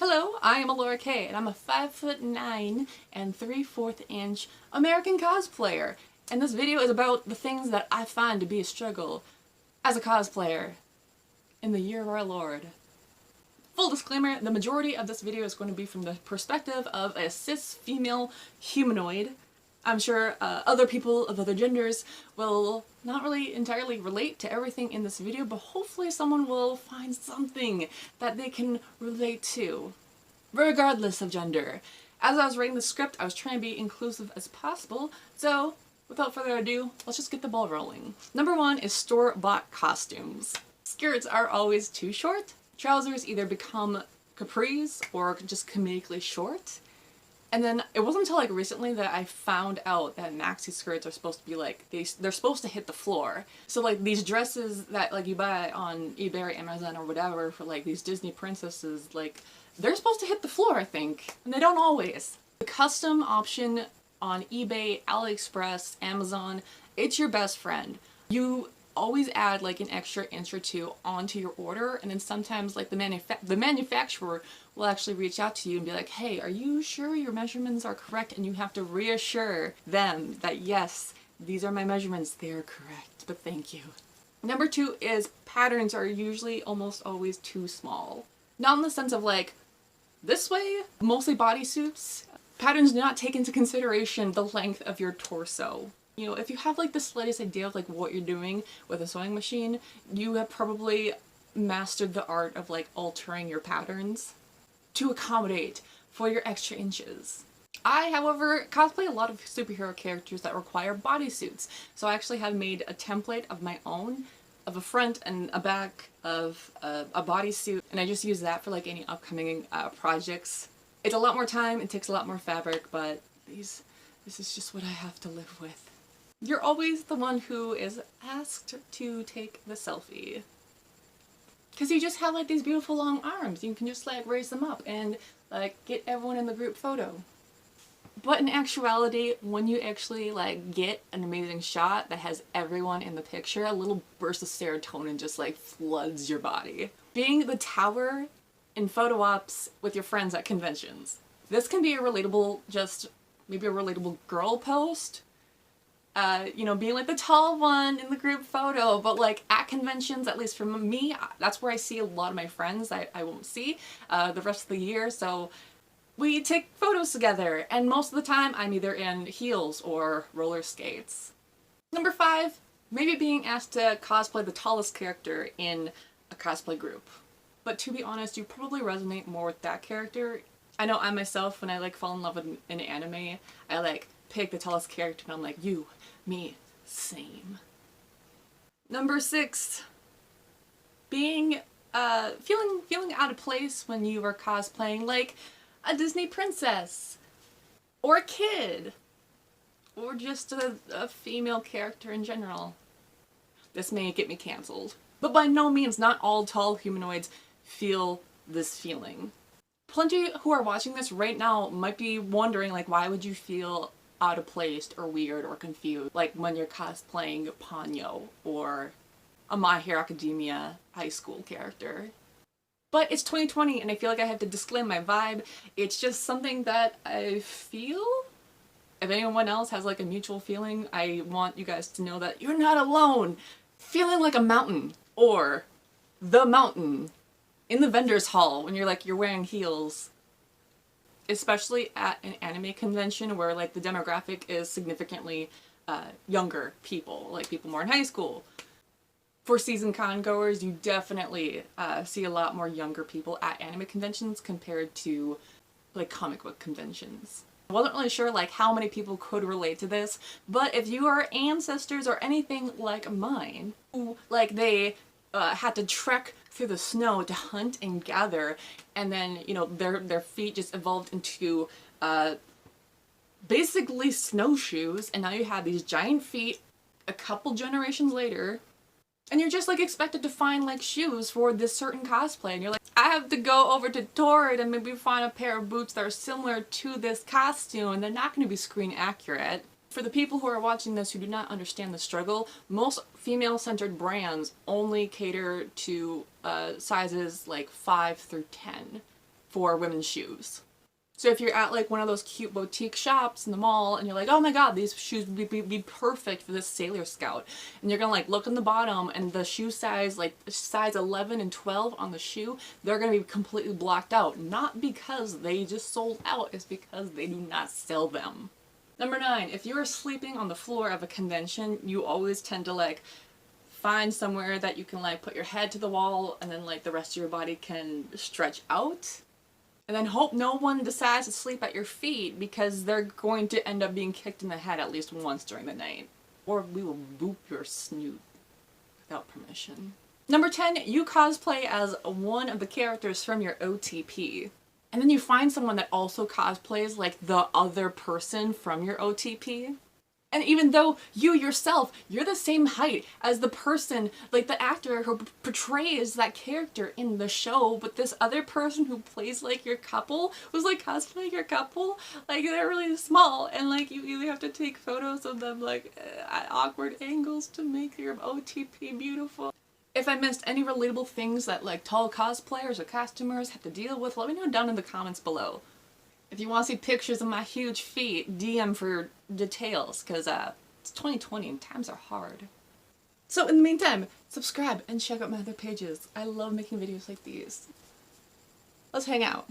Hello, I am Alora Kay, and I'm a 5'9" and 3/4 inch American cosplayer. And this video is about the things that I find to be a struggle as a cosplayer in the year of our Lord. Full disclaimer, the majority of this video is going to be from the perspective of a cis female humanoid. I'm sure other people of other genders will not really entirely relate to everything in this video, but hopefully someone will find something that they can relate to, regardless of gender. As I was writing the script, I was trying to be inclusive as possible, so without further ado, let's just get the ball rolling. Number one is store-bought costumes. Skirts are always too short. Trousers either become capris or just comedically short. And then it wasn't until like recently that I found out that maxi skirts are supposed to be like, they're supposed to hit the floor. So like these dresses that like you buy on eBay or Amazon or whatever for like these Disney princesses, like they're supposed to hit the floor, I think. And they don't always. The custom option on eBay, AliExpress, Amazon, it's your best friend. You always add like an extra inch or two onto your order, and then sometimes like the manufacturer will actually reach out to you and be like, hey, are you sure your measurements are correct? And you have to reassure them that yes, these are my measurements, they're correct, but thank you. Number two is patterns are usually almost always too small. Not in the sense of like this way, mostly bodysuits. Patterns do not take into consideration the length of your torso. You know, if you have like the slightest idea of like what you're doing with a sewing machine, you have probably mastered the art of like altering your patterns to accommodate for your extra inches. I, however, cosplay a lot of superhero characters that require bodysuits, so I actually have made a template of my own of a front and a back of a bodysuit, and I just use that for like any upcoming projects. It's a lot more time, it takes a lot more fabric, but this is just what I have to live with. You're always the one who is asked to take the selfie. Because you just have like these beautiful long arms. You can just like raise them up and like get everyone in the group photo. But in actuality, when you actually like get an amazing shot that has everyone in the picture, a little burst of serotonin just like floods your body. Being the tower in photo ops with your friends at conventions. This can be a relatable, maybe a relatable girl post. You know, being like the tall one in the group photo, but like at conventions, at least for me, that's where I see a lot of my friends I won't see the rest of the year, so we take photos together, and most of the time I'm either in heels or roller skates. Number five, maybe being asked to cosplay the tallest character in a cosplay group. But to be honest, you probably resonate more with that character. I know I myself, when I like fall in love with an anime, I like pick the tallest character and I'm like, you, me, same. Number six, being, feeling out of place when you are cosplaying like a Disney princess, or a kid, or just a female character in general. This may get me cancelled, but by no means not all tall humanoids feel this feeling. Plenty who are watching this right now might be wondering like, why would you feel out of place or weird or confused like when you're cosplaying Ponyo or a My Hero Academia high school character? But it's 2020 and I feel like I have to disclaim my vibe. It's just something that I feel. If anyone else has like a mutual feeling, I want you guys to know that you're not alone. Feeling like a mountain or the mountain in the vendor's hall when you're wearing heels. Especially at an anime convention where like the demographic is significantly younger people, like people more in high school. For season con goers, you definitely see a lot more younger people at anime conventions compared to like comic book conventions. I wasn't really sure like how many people could relate to this, but if you are ancestors or anything like mine, who like they had to trek through the snow to hunt and gather, and then, you know, their feet just evolved into basically snowshoes, and now you have these giant feet a couple generations later, and you're just like expected to find like shoes for this certain cosplay, and you're like, I have to go over to Torrid and maybe find a pair of boots that are similar to this costume, and they're not going to be screen accurate. For the people who are watching this who do not understand the struggle, most female-centered brands only cater to sizes like 5 through 10. for women's shoes. So if you're at like one of those cute boutique shops in the mall and you're like, oh my god, these shoes would be perfect for this Sailor Scout. And you're gonna like look on the bottom and the shoe size, like size 11 and 12 on the shoe, they're gonna be completely blocked out. Not because they just sold out, it's because they do not sell them. Number 9, if you are sleeping on the floor of a convention, you always tend to like find somewhere that you can like put your head to the wall and then like the rest of your body can stretch out. And then hope no one decides to sleep at your feet because they're going to end up being kicked in the head at least once during the night. Or we will boop your snoot without permission. Number 10, you cosplay as one of the characters from your OTP. And then you find someone that also cosplays like the other person from your OTP. And even though you yourself, you're the same height as the person, like the actor who portrays that character in the show, but this other person who plays like your couple was like cosplaying your couple, like they're really small and like you either have to take photos of them like at awkward angles to make your OTP beautiful. If I missed any relatable things that like tall cosplayers or costumers have to deal with, let me know down in the comments below. If you want to see pictures of my huge feet, DM for details, because it's 2020 and times are hard. So in the meantime, subscribe and check out my other pages. I love making videos like these. Let's hang out.